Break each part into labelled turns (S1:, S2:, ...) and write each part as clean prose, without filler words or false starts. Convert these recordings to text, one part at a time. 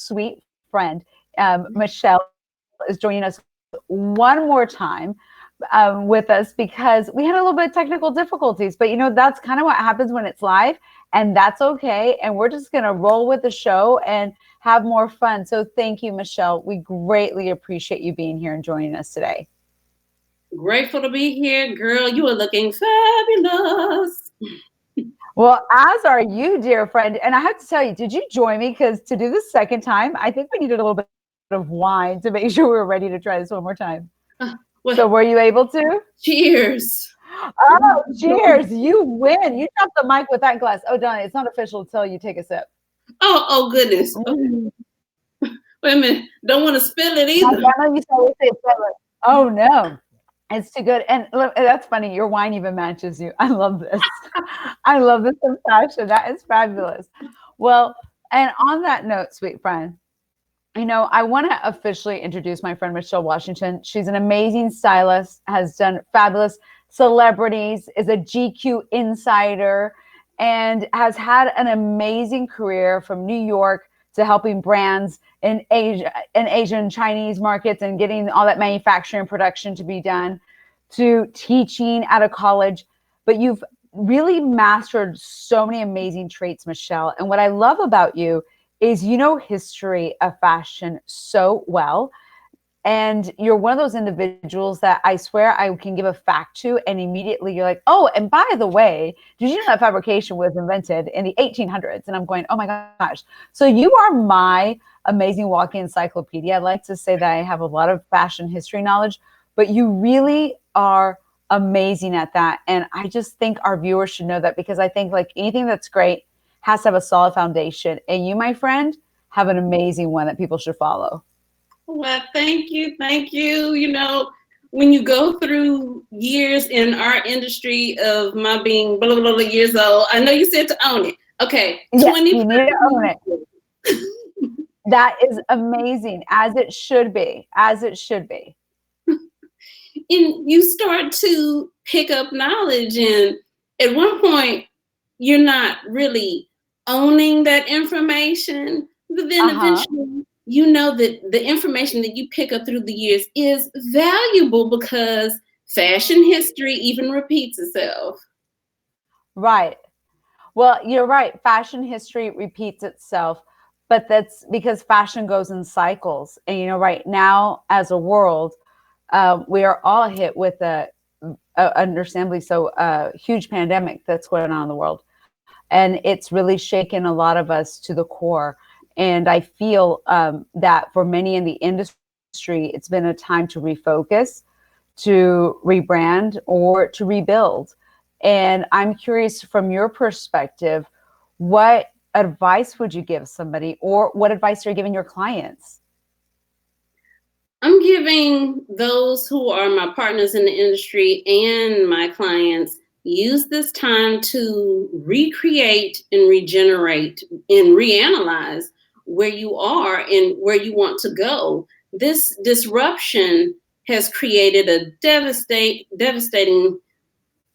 S1: sweet friend, Michelle, is joining us one more time with us because we had a little bit of technical difficulties. But, that's kind of what happens when it's live, and that's okay. And we're just going to roll with the show and have more fun. So thank you, Michelle. We greatly appreciate you being here and joining us today.
S2: Grateful to be here, girl. You are looking fabulous.
S1: Well, as are you, dear friend. And I have to tell you, did you join me? Because to do this second time, I think we needed a little bit of wine to make sure we were ready to try this one more time.
S2: Well,
S1: So were you able to?
S2: Cheers.
S1: Oh, cheers. You win. You dropped the mic with that glass. Oh, Donnie, it's not official until you take a sip.
S2: Oh goodness. Okay. Wait a minute. Don't want to spill it either.
S1: Oh, no. It's too good. And look, that's funny. Your wine even matches you. I love this. I love this in fashion. That is fabulous. Well, and on that note, sweet friend, I want to officially introduce my friend, Michelle Washington. She's an amazing stylist, has done fabulous celebrities, is a GQ insider, and has had an amazing career from New York to helping brands in Asia and Asian Chinese markets and getting all that manufacturing and production to be done, to teaching at a college. But you've really mastered so many amazing traits, Michelle. And what I love about you is history of fashion so well. And you're one of those individuals that I swear I can give a fact to, and immediately you're like, oh, and by the way, did you know that fabrication was invented in the 1800s? And I'm going, oh my gosh. So you are my amazing walking encyclopedia. I like to say that I have a lot of fashion history knowledge, but you really are amazing at that. And I just think our viewers should know that, because I think like anything that's great has to have a solid foundation. And you, my friend, have an amazing one that people should follow.
S2: Well, thank you. Thank you. When you go through years in our industry of my being blah, blah, blah years old, I know you said to own it. Okay.
S1: Yes, you need to own it. That is amazing, as it should be, as it should be.
S2: And you start to pick up knowledge. And at one point, you're not really owning that information, but then eventually that the information that you pick up through the years is valuable because fashion history even repeats itself.
S1: Right. Well, you're right. Fashion history repeats itself, but that's because fashion goes in cycles. And, right now as a world, we are all hit with understandably so, huge pandemic that's going on in the world. And it's really shaken a lot of us to the core. And I feel that for many in the industry, it's been a time to refocus, to rebrand, or to rebuild. And I'm curious, from your perspective, what advice would you give somebody, or what advice are you giving your clients?
S2: I'm giving those who are my partners in the industry and my clients, use this time to recreate and regenerate and reanalyze where you are and where you want to go. This disruption has created a devastating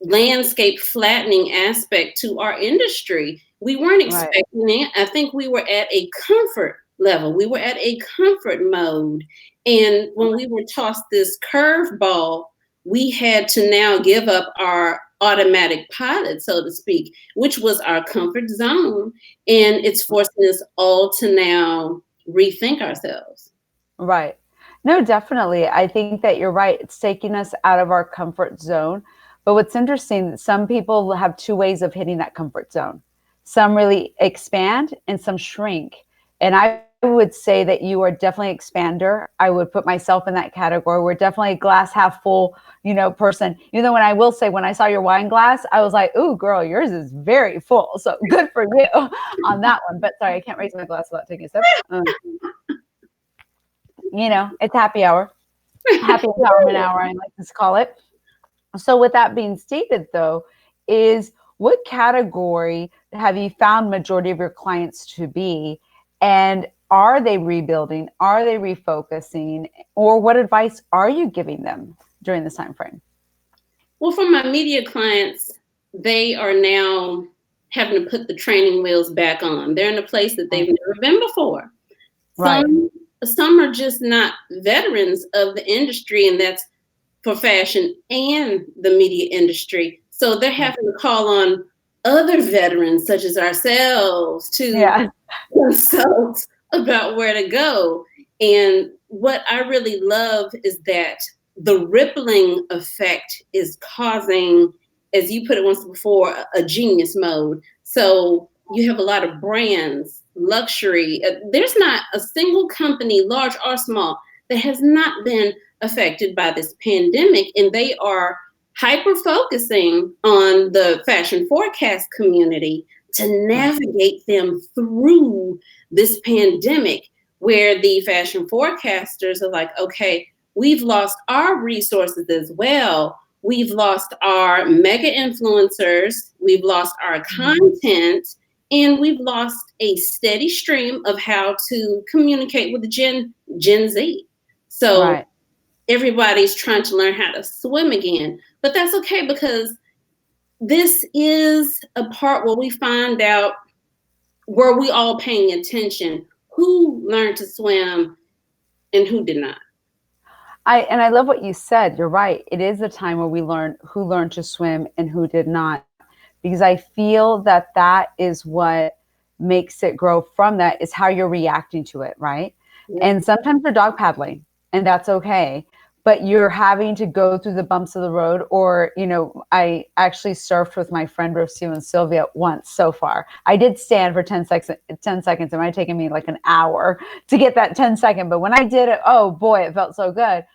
S2: landscape flattening aspect to our industry. We weren't expecting it. I think we were at a comfort level. We were at a comfort mode. And when we were tossed this curveball, we had to now give up our automatic pilot, so to speak, which was our comfort zone. And it's forcing us all to now rethink ourselves.
S1: Right. No, definitely. I think that you're right. It's taking us out of our comfort zone. But what's interesting, some people have two ways of hitting that comfort zone. Some really expand and some shrink. And I would say that you are definitely an expander. I would put myself in that category. We're definitely a glass half full, person. Even though when I will say, when I saw your wine glass, I was like, ooh, girl, yours is very full. So good for you on that one. But sorry, I can't raise my glass without taking a sip. It's happy hour. Happy empowerment hour, I like to call it. So with that being stated, though, is what category have you found majority of your clients to be? And are they rebuilding? Are they refocusing? Or what advice are you giving them during this time frame?
S2: Well, for my media clients, they are now having to put the training wheels back on. They're in a place that they've never been before.
S1: Right.
S2: Some are just not veterans of the industry, and that's for fashion and the media industry. So they're having to call on other veterans such as ourselves to
S1: Yeah.
S2: consult about where to go. And what I really love is that the rippling effect is causing, as you put it once before, a genius mode. So you have a lot of brands, luxury. There's not a single company, large or small, that has not been affected by this pandemic, and they are hyper focusing on the fashion forecast community to navigate them through this pandemic, where the fashion forecasters are like, okay, we've lost our resources as well. We've lost our mega influencers, we've lost our content, and we've lost a steady stream of how to communicate with Gen Z. So everybody's trying to learn how to swim again. But that's okay, because this is a part where we find out, were we all paying attention, who learned to swim and who did not.
S1: I love what you said. You're right. It is a time where we learn who learned to swim and who did not, because I feel that that is what makes it grow from that, is how you're reacting to it, right? Yeah. And sometimes you're dog paddling, and that's okay. But you're having to go through the bumps of the road. Or, you know, I actually surfed with my friend Rocio and Sylvia once so far. I did stand for 10 seconds. It might have taken me like an hour to get that 10-second. But when I did it, oh boy, it felt so good.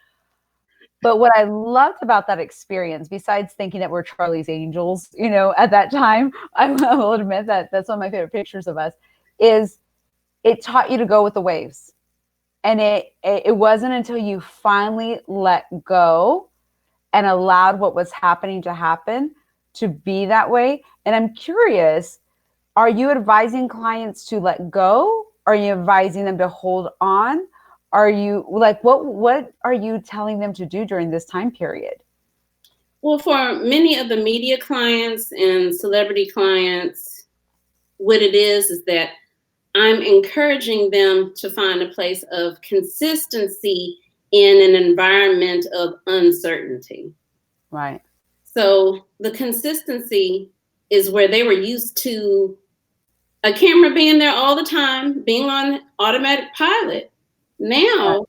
S1: But what I loved about that experience, besides thinking that we're Charlie's Angels, you know, at that time, I will admit that that's one of my favorite pictures of us, is it taught you to go with the waves. And it wasn't until you finally let go and allowed what was happening to happen to be that way. And I'm curious, are you advising clients to let go? Are you advising them to hold on? Are you like, what are you telling them to do during this time period?
S2: Well, for many of the media clients and celebrity clients, what it is that I'm encouraging them to find a place of consistency in an environment of uncertainty.
S1: Right.
S2: So the consistency is where they were used to a camera being there all the time, being on automatic pilot. Now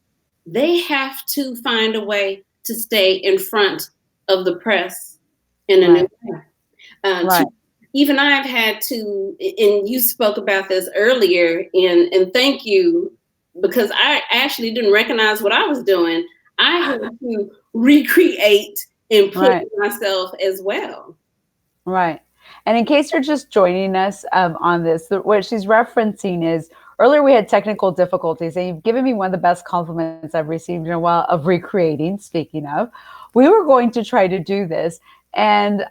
S2: they have to find a way to stay in front of the press in a new way. Even I've had to, and you spoke about this earlier, and thank you, because I actually didn't recognize what I was doing. I had to recreate and put myself as well.
S1: Right. And in case you're just joining us on this, what she's referencing is, earlier we had technical difficulties, and you've given me one of the best compliments I've received in a while of recreating. Speaking of, we were going to try to do this, and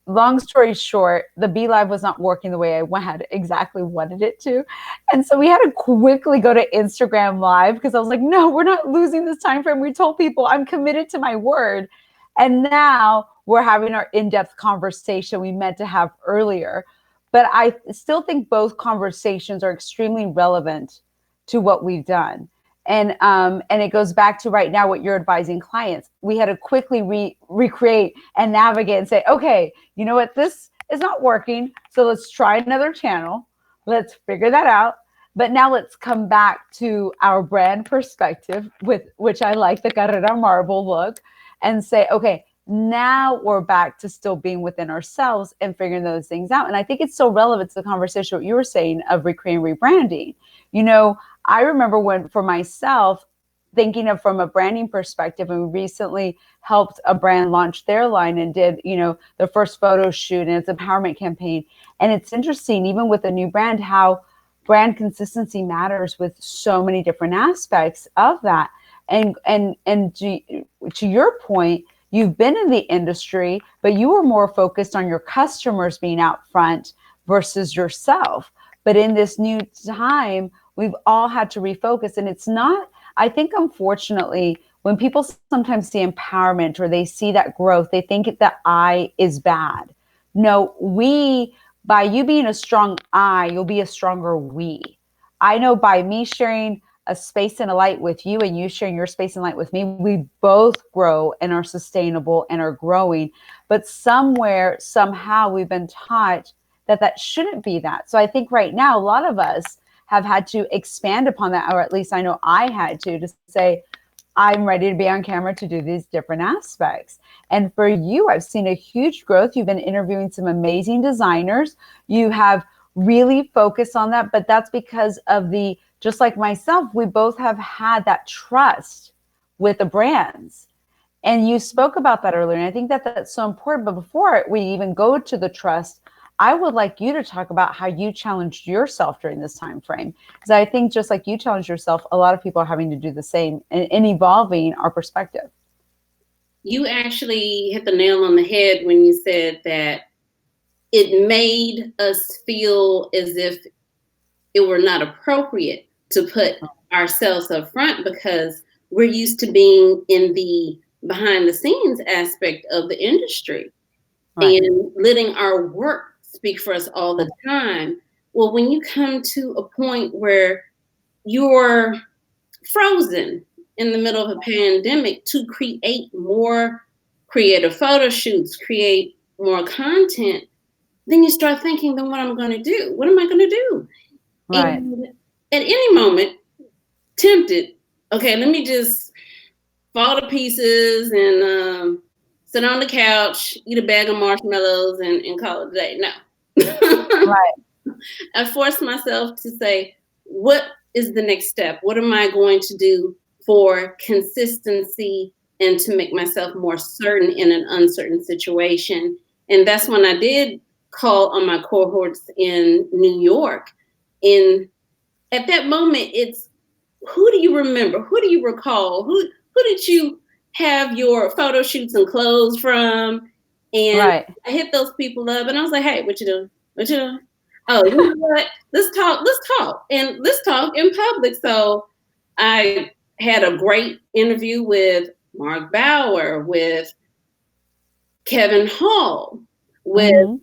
S1: long story short, the Be Live was not working the way I had exactly wanted it to. And so we had to quickly go to Instagram Live, because I was like, no, we're not losing this time frame. We told people I'm committed to my word. And now we're having our in-depth conversation we meant to have earlier. But I still think both conversations are extremely relevant to what we've done. And it goes back to right now what you're advising clients. We had to quickly recreate and navigate and say, okay, you know what, this is not working, so let's try another channel. Let's figure that out. But now let's come back to our brand perspective, with which I like the Carrera marble look, and say, okay, now we're back to still being within ourselves and figuring those things out. And I think it's so relevant to the conversation, what you were saying of recreating, rebranding. You know, I remember when, for myself, thinking of from a branding perspective, and we recently helped a brand launch their line and did, you know, the first photo shoot and its empowerment campaign. And it's interesting, even with a new brand, how brand consistency matters with so many different aspects of that. And to your point, you've been in the industry, but you were more focused on your customers being out front versus yourself. But in this new time, we've all had to refocus. And it's not, I think, unfortunately, when people sometimes see empowerment or they see that growth, they think that I is bad. No, by you being a strong I, you'll be a stronger we. I know by me sharing a space and a light with you and you sharing your space and light with me, we both grow and are sustainable and are growing. But somewhere, somehow, we've been taught that that shouldn't be that. So I think right now, a lot of us have had to expand upon that, or at least I know I had to say, I'm ready to be on camera to do these different aspects. And for you, I've seen a huge growth. You've been interviewing some amazing designers. You have really focused on that, but that's because of the, just like myself, we both have had that trust with the brands. And you spoke about that earlier. And I think that that's so important. But before we even go to the trust, I would like you to talk about how you challenged yourself during this time frame. Because I think just like you challenged yourself, a lot of people are having to do the same in evolving our perspective.
S2: You actually hit the nail on the head when you said that it made us feel as if it were not appropriate to put ourselves up front because we're used to being in the behind the scenes aspect of the industry, right, and letting our work speak for us all the time. Well, when you come to a point where you're frozen in the middle of a pandemic to create more creative photo shoots, create more content, then you start thinking, then what am I going to do? What am I going to do? Right. And at any moment, tempted, okay, let me just fall to pieces and sit on the couch, eat a bag of marshmallows, and call it a day. No. Right. I forced myself to say, what is the next step? What am I going to do for consistency and to make myself more certain in an uncertain situation? And that's when I did call on my cohorts in New York. And at that moment, it's, who do you remember? Who do you recall? Who did you have your photo shoots and clothes from? And right. I hit those people up and I was like, hey, what you doing? What you doing? Oh, you know what? Let's talk. And let's talk in public. So I had a great interview with Mark Bauer, with Kevin Hall, with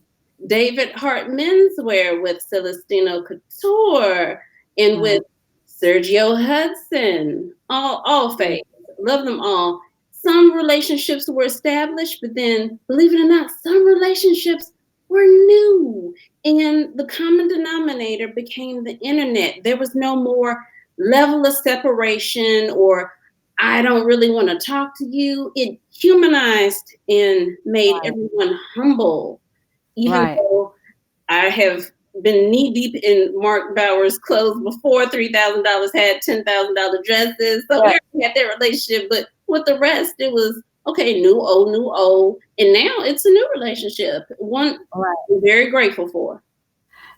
S2: David Hart Menswear, with Celestino Couture, and with Sergio Hudson, all fake. Love them all. Some relationships were established, but then, believe it or not, some relationships were new. And the common denominator became the internet. There was no more level of separation or I don't really want to talk to you. It humanized and made everyone humble, even though I have been knee deep in Mark Bauer's clothes before. $3,000 had $10,000 dresses. So we already had that relationship, but with the rest, it was okay, new, old. And now it's a new relationship. One I'm very grateful for.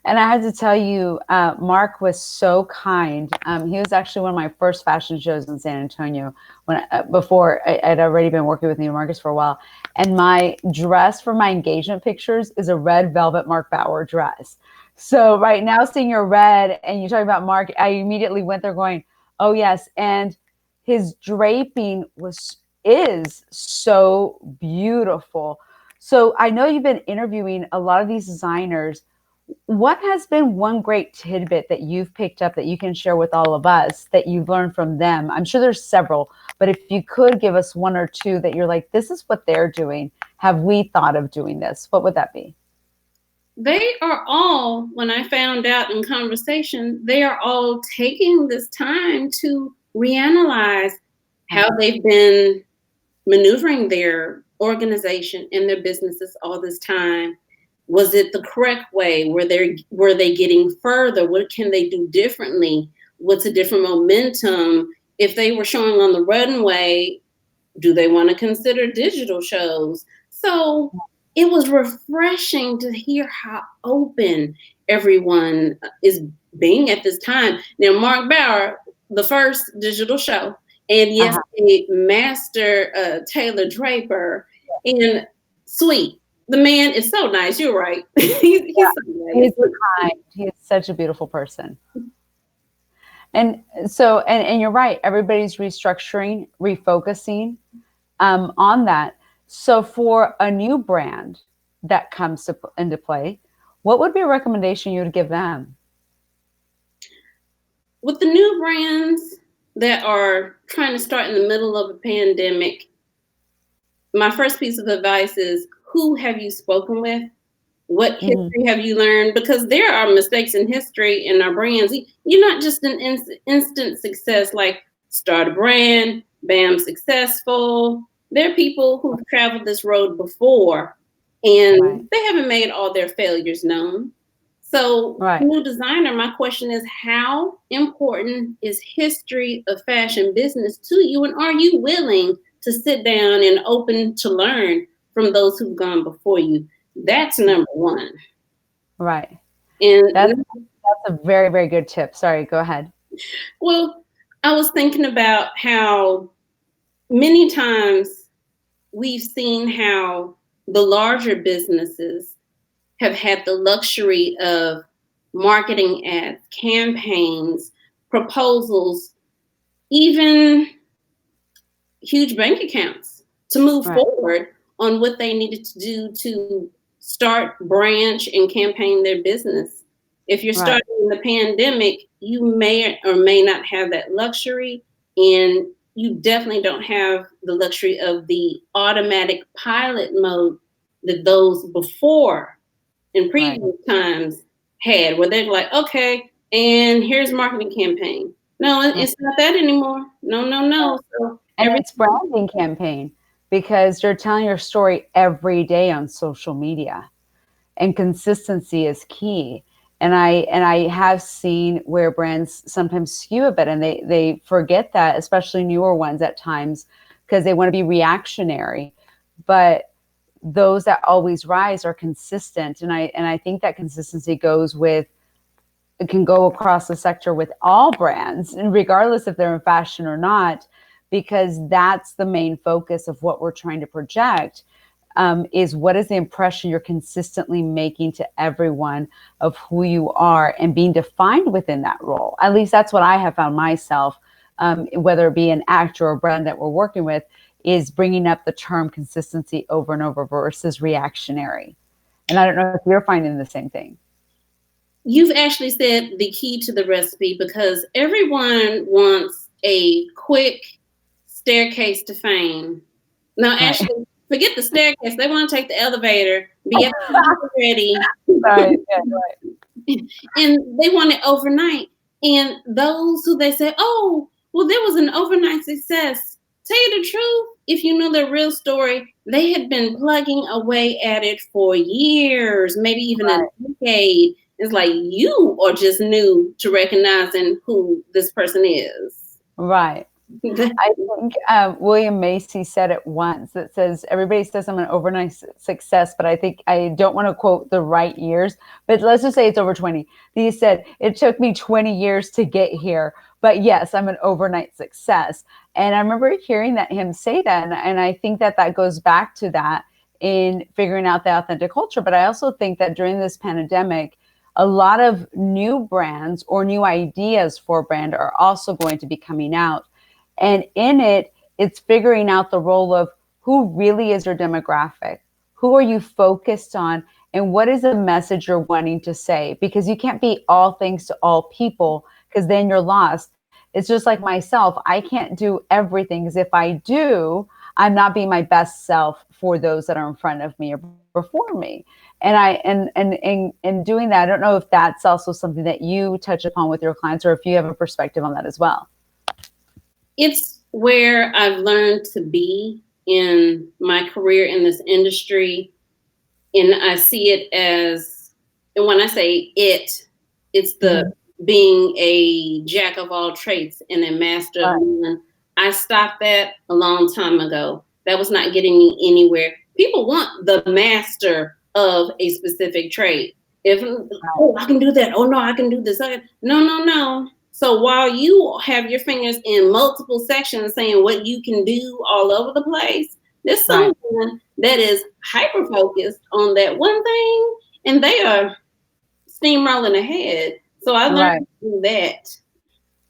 S1: And I had to tell you, Mark was so kind. He was actually one of my first fashion shows in San Antonio when before I'd already been working with Neiman Marcus for a while. And my dress for my engagement pictures is a red velvet Mark Bauer dress. So right now, seeing your red and you're talking about Mark, I immediately went there going, oh yes. And his draping is so beautiful. So I know you've been interviewing a lot of these designers. What has been one great tidbit that you've picked up that you can share with all of us that you've learned from them? I'm sure there's several, but if you could give us one or two that you're like, this is what they're doing. Have we thought of doing this? What would that be?
S2: They are all, when I found out in conversation, they are all taking this time to reanalyze how they've been maneuvering their organization and their businesses all this time. Was it the correct way? Were they getting further? What can they do differently? What's a different momentum? If they were showing on the runway, do they want to consider digital shows? So it was refreshing to hear how open everyone is being at this time. Now, Mark Bauer, the first digital show, and yes, a master Taylor Draper, and sweet. The man is so nice. You're right. He's so nice.
S1: He's kind. He's such a beautiful person. And so, and you're right. Everybody's restructuring, refocusing on that. So for a new brand that comes into play, what would be a recommendation you would give them?
S2: with the new brands that are trying to start in the middle of a pandemic, my first piece of advice is, who have you spoken with? What history have you learned? Because there are mistakes in history in our brands. You're not just an instant success, like start a brand, bam, successful. There are people who've traveled this road before and they haven't made all their failures known. So, new designer, my question is, how important is history of fashion business to you? And are you willing to sit down and open to learn from those who've gone before you? That's number one.
S1: Right.
S2: And
S1: that's a very, very good tip. Sorry, go ahead.
S2: Well, I was thinking about how many times we've seen how the larger businesses have had the luxury of marketing ads, campaigns, proposals, even huge bank accounts to move forward on what they needed to do to start, branch, and campaign their business. If you're starting in the pandemic, you may or may not have that luxury, and you definitely don't have the luxury of the automatic pilot mode that those before in previous times had, where they're like, okay, and here's marketing campaign. No, it's not that anymore. No. So
S1: and it's branding campaign, because you're telling your story every day on social media, and consistency is key. And I have seen where brands sometimes skew a bit, and they forget that, especially newer ones at times, because they want to be reactionary. But those that always rise are consistent. And I think that consistency goes with, it can go across the sector with all brands, and regardless if they're in fashion or not, because that's the main focus of what we're trying to project. Is what is the impression you're consistently making to everyone of who you are and being defined within that role. At least that's what I have found myself, whether it be an actor or brand that we're working with, is bringing up the term consistency over and over versus reactionary. And I don't know if you're finding the same thing.
S2: You've actually said the key to the recipe, because everyone wants a quick staircase to fame. Now, actually, forget the staircase. They want to take the elevator, be ready.
S1: Right.
S2: And they want it overnight. And those who they say, oh, well, there was an overnight success. Tell you the truth, if you know the real story, they had been plugging away at it for years, maybe even a decade. It's like you are just new to recognizing who this person is.
S1: Right. I think William Macy said it once, that says, everybody says I'm an overnight success, but I think, I don't want to quote the right years, but let's just say it's over 20. He said, it took me 20 years to get here, but yes, I'm an overnight success. And I remember hearing him say that. And I think that goes back to that in figuring out the authentic culture. But I also think that during this pandemic, a lot of new brands or new ideas for brand are also going to be coming out. And in it, it's figuring out the role of who really is your demographic, who are you focused on, and what is the message you're wanting to say? Because you can't be all things to all people, because then you're lost. It's just like myself. I can't do everything, because if I do, I'm not being my best self for those that are in front of me or before me. And doing that, I don't know if that's also something that you touch upon with your clients, or if you have a perspective on that as well.
S2: It's where I've learned to be in my career in this industry. And I see it as, and when I say it's the being a jack of all trades and a master of none. I stopped that a long time ago. That was not getting me anywhere. People want the master of a specific trade. If, oh, I can do that. Oh, no, I can do this. No. So while you have your fingers in multiple sections saying what you can do all over the place, there's someone that is hyper-focused on that one thing, and they are steamrolling ahead. So I learned to do that.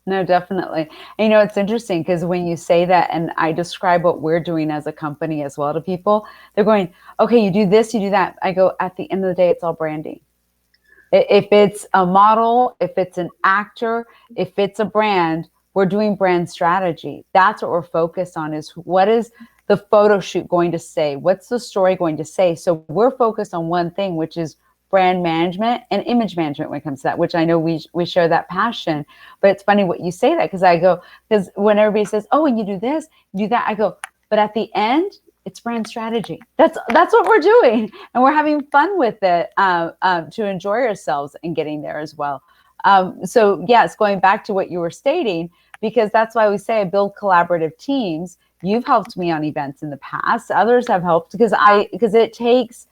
S1: No, definitely. And, it's interesting, because when you say that, and I describe what we're doing as a company as well to people, they're going, okay, you do this, you do that. I go, at the end of the day, it's all branding. If it's a model, if it's an actor, if it's a brand, we're doing brand strategy. That's what we're focused on, is what is the photo shoot going to say? What's the story going to say? So we're focused on one thing, which is brand management and image management when it comes to that, which I know we share that passion. But it's funny what you say that, because when everybody says, oh, and you do this, you do that, I go, but at the end, it's brand strategy. That's what we're doing, and we're having fun with it to enjoy ourselves and getting there as well. So yes, going back to what you were stating, because that's why we say I build collaborative teams. You've helped me on events in the past. Others have helped because it takes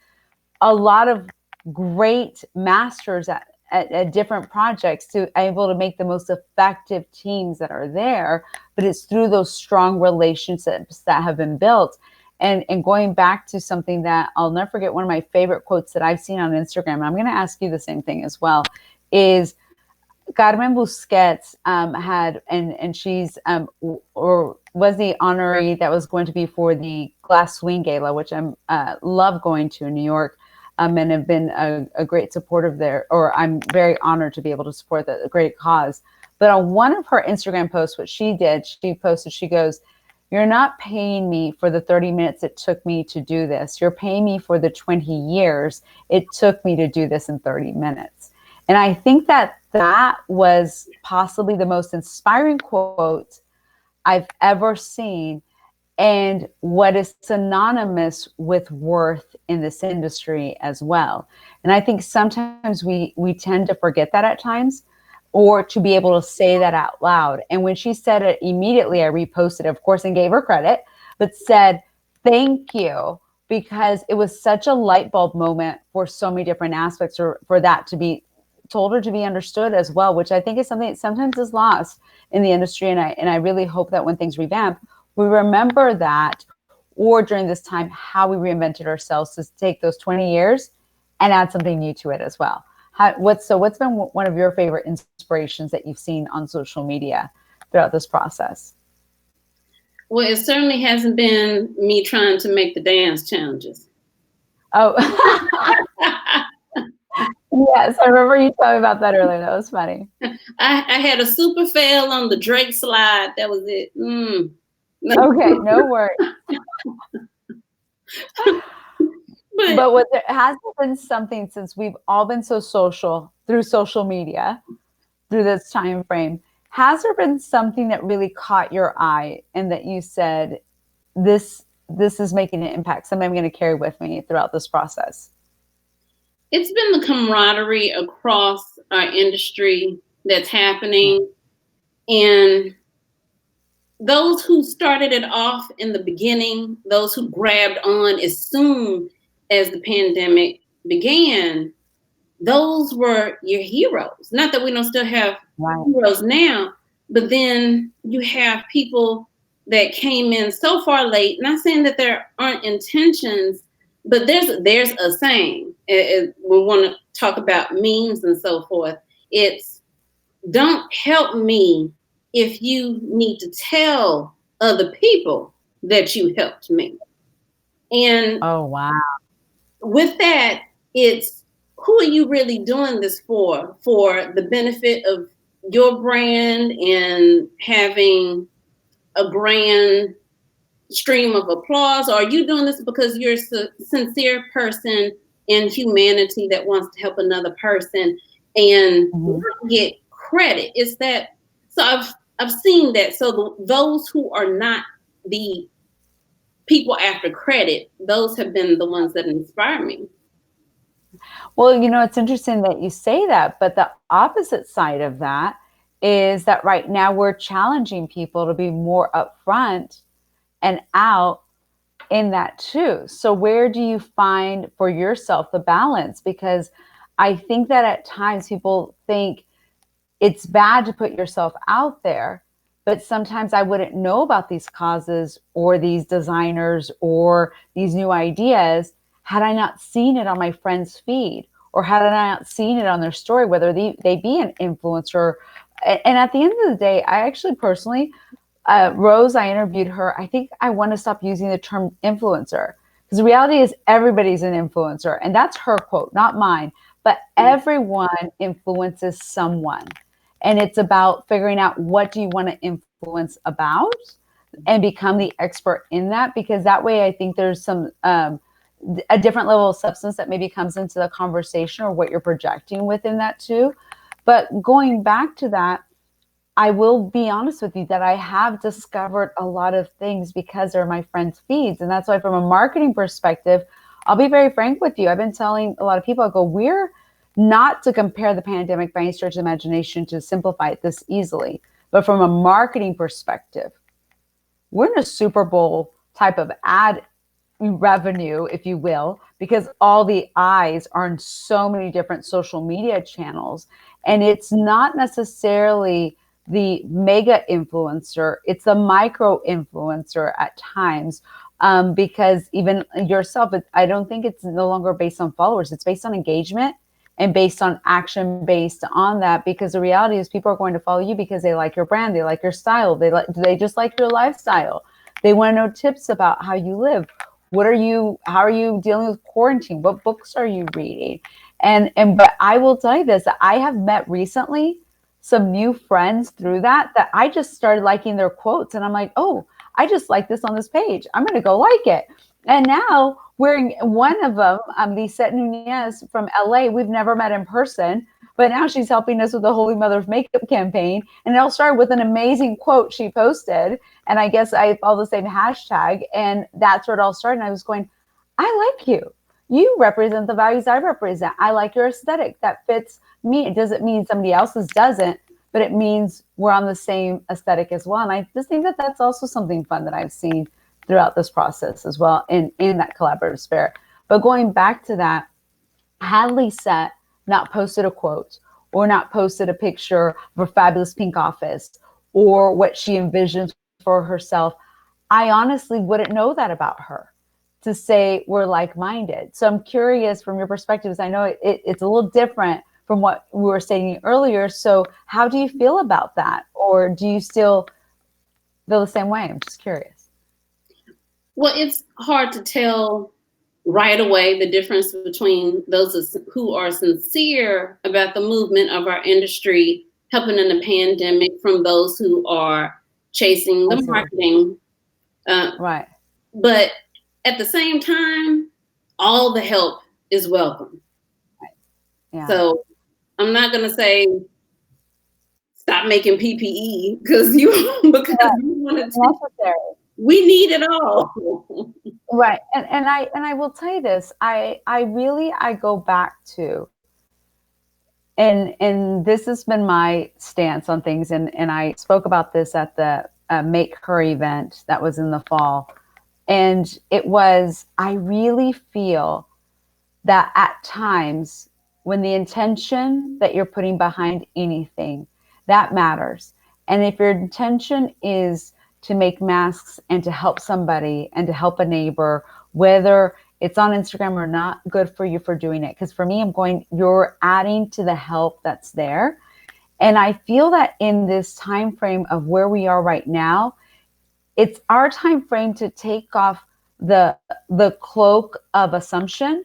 S1: a lot of great masters at different projects to able to make the most effective teams that are there. But it's through those strong relationships that have been built. And going back to something that I'll never forget, one of my favorite quotes that I've seen on Instagram, and I'm going to ask you the same thing as well, is Carmen Busquets had, and she's or was the honoree that was going to be for the Glass Swing Gala, which I'm love going to in New York, and have been a great supporter of there, or I'm very honored to be able to support that great cause. But on one of her Instagram posts, what she did, she posted, she goes, "You're not paying me for the 30 minutes it took me to do this. You're paying me for the 20 years it took me to do this in 30 minutes." And I think that was possibly the most inspiring quote I've ever seen, and what is synonymous with worth in this industry as well. And I think sometimes we tend to forget that at times, or to be able to say that out loud. And when she said it, immediately I reposted, of course, and gave her credit, but said, thank you, because it was such a light bulb moment for so many different aspects, or for that to be told her to be understood as well, which I think is something that sometimes is lost in the industry. And I really hope that when things revamp, we remember that, or during this time, how we reinvented ourselves to take those 20 years and add something new to it as well. What's been one of your favorite inspirations that you've seen on social media throughout this process?
S2: Well, it certainly hasn't been me trying to make the dance challenges.
S1: Oh, yes, I remember you telling me about that earlier. That was funny.
S2: I had a super fail on the Drake slide. That was it.
S1: Okay, no worries. But what there has been something, since we've all been so social through social media, through this time frame, has there been something that really caught your eye and that you said, this is making an impact, something I'm going to carry with me throughout this process?
S2: It's been the camaraderie across our industry that's happening. And those who started it off in the beginning, those who grabbed on as soon as the pandemic began, those were your heroes. Not that we don't still have heroes now, but then you have people that came in so far late. Not saying that there aren't intentions, but there's a saying. We want to talk about memes and so forth. It's, don't help me if you need to tell other people that you helped me. And
S1: oh wow,
S2: with that, it's, who are you really doing this for the benefit of your brand and having a grand stream of applause? Or are you doing this because you're a sincere person in humanity that wants to help another person and get credit? It's that. So I've seen that. So those who are not the people after credit, those have been the ones that inspire me.
S1: Well, it's interesting that you say that, but the opposite side of that is that right now we're challenging people to be more upfront and out in that too. So where do you find for yourself the balance? Because I think that at times people think it's bad to put yourself out there, but sometimes I wouldn't know about these causes or these designers or these new ideas had I not seen it on my friend's feed, or had I not seen it on their story, whether they be an influencer. And at the end of the day, I actually personally, Rose, I interviewed her. I think I want to stop using the term influencer, because the reality is everybody's an influencer. And that's her quote, not mine. but everyone influences someone. And it's about figuring out what do you want to influence about and become the expert in that, because that way I think there's some a different level of substance that maybe comes into the conversation or what you're projecting within that too. But going back to that, I will be honest with you that I have discovered a lot of things because they're my friends' feeds. And that's why from a marketing perspective, I'll be very frank with you. I've been telling a lot of people, I go, we're not to compare the pandemic by any stretch of imagination to simplify it this easily. But from a marketing perspective, we're in a Super Bowl type of ad revenue, if you will, because all the eyes are in so many different social media channels. And it's not necessarily the mega influencer, it's a micro influencer at times. Because even yourself, I don't think it's no longer based on followers, it's based on engagement and based on action based on that. Because the reality is people are going to follow you because they like your brand, they like your style, they just like your lifestyle. They want to know tips about how you live. How are you dealing with quarantine? What books are you reading? But I will tell you this, I have met recently some new friends through that I just started liking their quotes. And I'm like, oh, I just like this on this page. I'm going to go like it. And now we're one of them, Lisette Nunez from LA. We've never met in person, but now she's helping us with the Holy Mother's makeup campaign. And it all started with an amazing quote she posted. And I guess I follow the same hashtag. And that's where it all started. And I was going, I like you. You represent the values I represent. I like your aesthetic that fits me. It doesn't mean somebody else's doesn't, but it means we're on the same aesthetic as well. And I just think that that's also something fun that I've seen throughout this process as well in that collaborative spirit. But going back to that, had Lisette not posted a quote or not posted a picture of a fabulous pink office or what she envisions for herself, I honestly wouldn't know that about her to say we're like-minded. So I'm curious from your perspectives. I know it's a little different from what we were stating earlier. So how do you feel about that? Or do you still feel the same way? I'm just curious.
S2: Well, it's hard to tell right away the difference between those who are sincere about the movement of our industry helping in the pandemic from those who are chasing the marketing.
S1: Right.
S2: But at the same time, all the help is welcome.
S1: Right. Yeah.
S2: So I'm not going to say stop making PPE because you want to.
S1: Necessary.
S2: We need it all.
S1: Right. And I will tell you this, I go back to, and this has been my stance on things. And I spoke about this at the Make Her event that was in the fall. And it was, I really feel that at times when the intention that you're putting behind anything, that matters. And if your intention is to make masks and to help somebody and to help a neighbor, whether it's on Instagram or not, good for you for doing it. Because for me, you're adding to the help that's there. And I feel that in this time frame of where we are right now, it's our time frame to take off the cloak of assumption,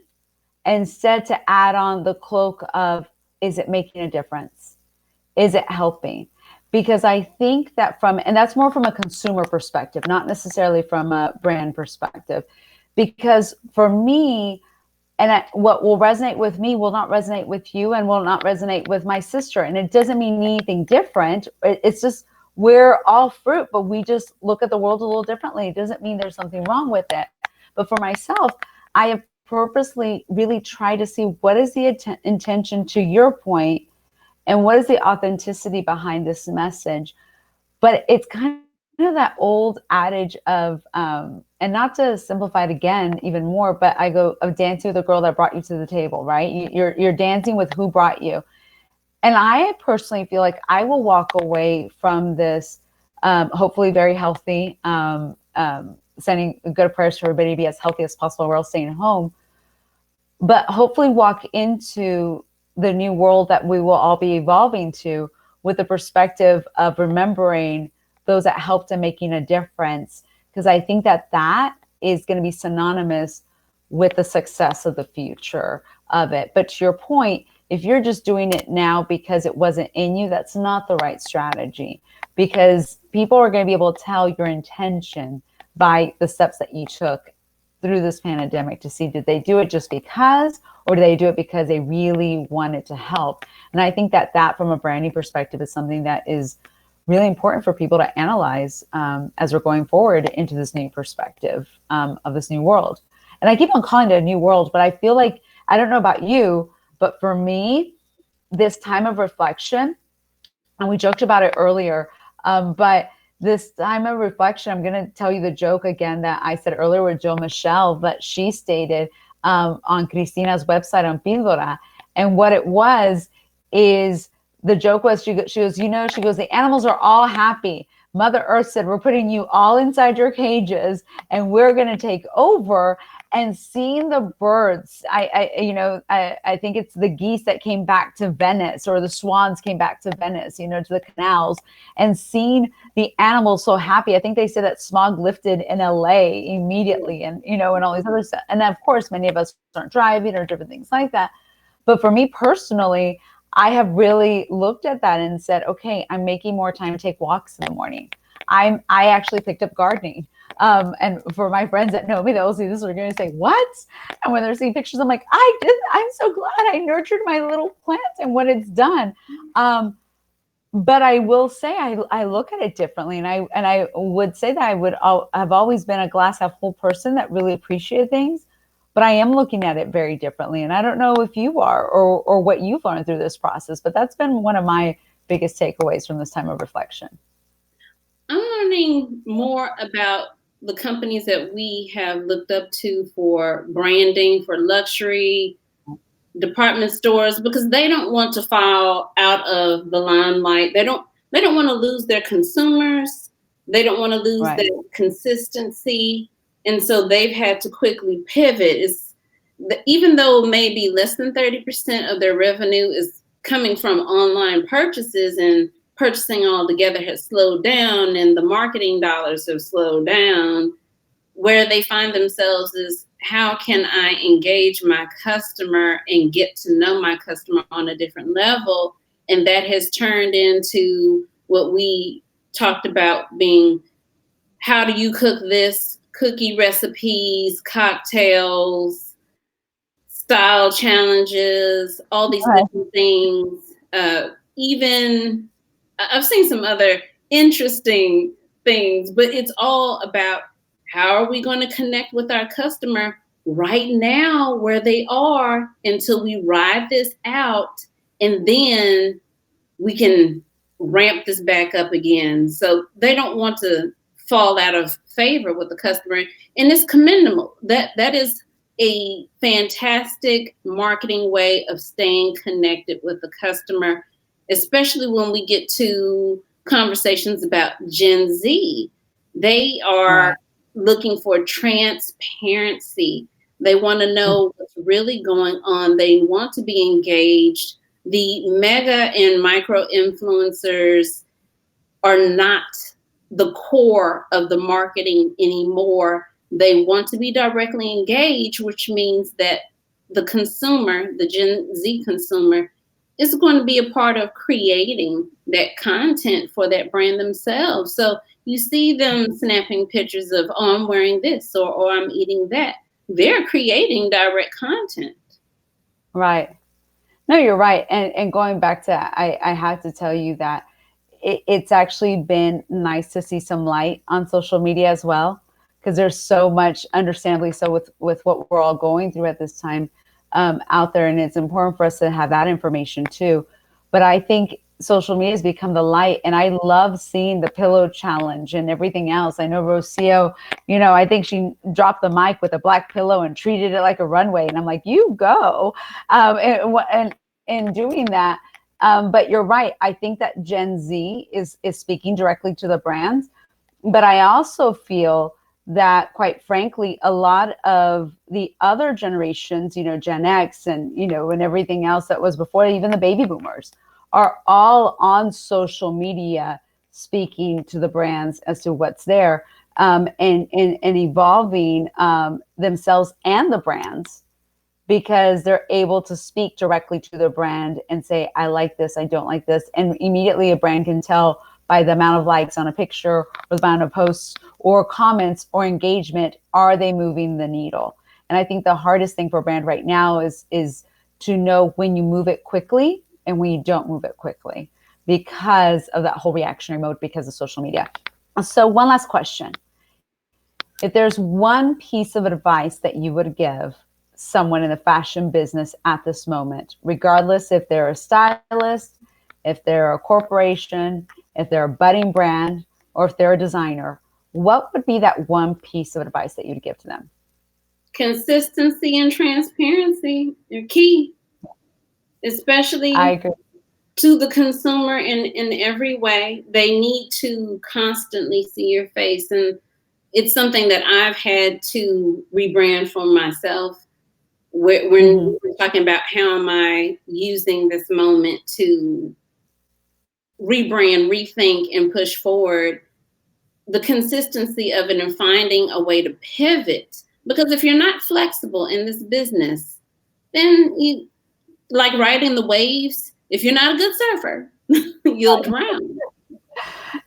S1: instead to add on the cloak of, is it making a difference? Is it helping? Because I think that and that's more from a consumer perspective, not necessarily from a brand perspective. Because for me, what will resonate with me will not resonate with you and will not resonate with my sister. And it doesn't mean anything different. It's just, we're all fruit, but we just look at the world a little differently. It doesn't mean there's something wrong with it. But for myself, I have purposely really tried to see what is the intention, to your point, and what is the authenticity behind this message. But it's kind of that old adage of, and not to simplify it again even more, but I go of dancing with the girl that brought you to the table, right? You're dancing with who brought you. And I personally feel like I will walk away from this, hopefully very healthy, sending good prayers for everybody to be as healthy as possible. We're all staying home, but hopefully walk into the new world that we will all be evolving to with the perspective of remembering those that helped in making a difference. Because I think that is going to be synonymous with the success of the future of it. But to your point, if you're just doing it now because it wasn't in you, that's not the right strategy, because people are going to be able to tell your intention by the steps that you took through this pandemic to see, did they do it just because, or do they do it because they really wanted to help? And I think that from a branding perspective is something that is really important for people to analyze as we're going forward into this new perspective of this new world. And I keep on calling it a new world, but I feel like, I don't know about you, but for me, this time of reflection, and we joked about it earlier, but this time of reflection, I'm going to tell you the joke again that I said earlier with Jill Michelle, that she stated on Cristina's website on Píldora. And what it was is, the joke was, she goes, the animals are all happy. Mother Earth said, we're putting you all inside your cages and we're going to take over. And seeing the birds, I think it's the geese that came back to Venice, or the swans came back to Venice, to the canals, and seeing the animals so happy. I think they said that smog lifted in LA immediately, and, and all these other stuff. And then, of course, many of us aren't driving or different things like that. But for me personally, I have really looked at that and said, okay, I'm making more time to take walks in the morning. I actually picked up gardening. And for my friends that know me, they'll see this, they're going to say, what? And when they're seeing pictures, I'm like, I'm so glad I nurtured my little plants and what it's done. But I will say, I look at it differently. And I would say that I've always been a glass half full person that really appreciated things. But I am looking at it very differently. And I don't know if you are, or what you've learned through this process, but that's been one of my biggest takeaways from this time of reflection.
S2: I'm learning more about the companies that we have looked up to for branding, for luxury department stores, because they don't want to fall out of the limelight. They don't want to lose their consumers. They don't want to lose their consistency. And so they've had to quickly pivot. Even though maybe less than 30% of their revenue is coming from online purchases, and purchasing altogether has slowed down, and the marketing dollars have slowed down, where they find themselves is, how can I engage my customer and get to know my customer on a different level? And that has turned into what we talked about being, how do you cook this? Cookie recipes, cocktails, style challenges, all these different things. Even I've seen some other interesting things, but it's all about, how are we going to connect with our customer right now where they are, until we ride this out, and then we can ramp this back up again. So they don't want to fall out of favor with the customer, and it's commendable. That is a fantastic marketing way of staying connected with the customer, especially when we get to conversations about Gen Z. They are looking for transparency. They want to know what's really going on. They want to be engaged. The mega and micro influencers are not the core of the marketing anymore. They want to be directly engaged, which means that the consumer, the Gen Z consumer, is going to be a part of creating that content for that brand themselves. So you see them snapping pictures of, oh, I'm wearing this, or I'm eating that. They're creating direct content.
S1: Right. No, you're right. And going back to, I have to tell you that it's actually been nice to see some light on social media as well, because there's so much, understandably so, with what we're all going through at this time out there. And it's important for us to have that information too. But I think social media has become the light, and I love seeing the pillow challenge and everything else. I know Rocio, I think she dropped the mic with a black pillow and treated it like a runway. And I'm like, you go. And in doing that, but you're right. I think that Gen Z is speaking directly to the brands. But I also feel that, quite frankly, a lot of the other generations, Gen X and, and everything else that was before, even the baby boomers, are all on social media speaking to the brands as to what's there, and evolving themselves and the brands because they're able to speak directly to their brand and say, I like this, I don't like this. And immediately a brand can tell by the amount of likes on a picture or the amount of posts or comments or engagement, are they moving the needle? And I think the hardest thing for a brand right now is to know when you move it quickly and when you don't move it quickly, because of that whole reactionary mode, because of social media. So one last question. If there's one piece of advice that you would give someone in the fashion business at this moment, regardless if they're a stylist, if they're a corporation, if they're a budding brand, or if they're a designer, what would be that one piece of advice that you'd give to them?
S2: Consistency and transparency are key, especially
S1: I agree.
S2: to the consumer in every way. They need to constantly see your face. And it's something that I've had to rebrand for myself. When we're talking about how am I using this moment to rebrand, rethink, and push forward, the consistency of it and finding a way to pivot. Because if you're not flexible in this business, then you, like riding the waves, if you're not a good surfer, you'll drown.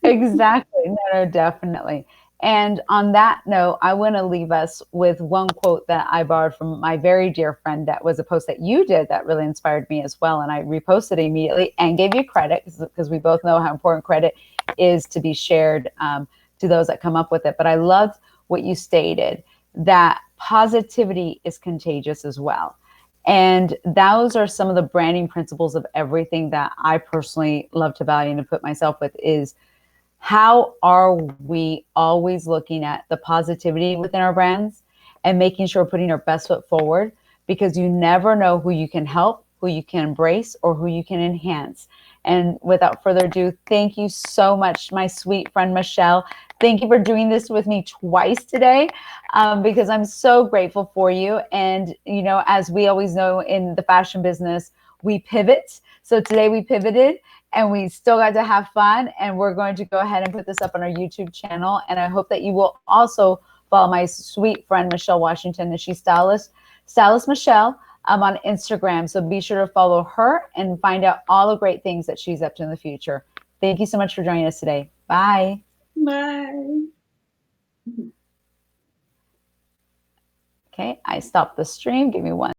S1: Exactly. No, definitely. And on that note, I want to leave us with one quote that I borrowed from my very dear friend. That was a post that you did that really inspired me as well. And I reposted it immediately and gave you credit, because we both know how important credit is to be shared to those that come up with it. But I loved what you stated, that positivity is contagious as well. And those are some of the branding principles of everything that I personally love to value and to put myself with is, how are we always looking at the positivity within our brands and making sure we're putting our best foot forward, because you never know who you can help, who you can embrace, or who you can enhance. And without further ado, thank you so much, my sweet friend, Michelle. Thank you for doing this with me twice today, because I'm so grateful for you. And, you know, as we always know in the fashion business, we pivot. So today we pivoted and we still got to have fun. And we're going to go ahead and put this up on our YouTube channel. And I hope that you will also follow my sweet friend, Michelle Washington, and she's Stylist Michelle, on Instagram. So be sure to follow her and find out all the great things that she's up to in the future. Thank you so much for joining us today. Bye.
S2: Bye.
S1: Okay, I stopped the stream. Give me one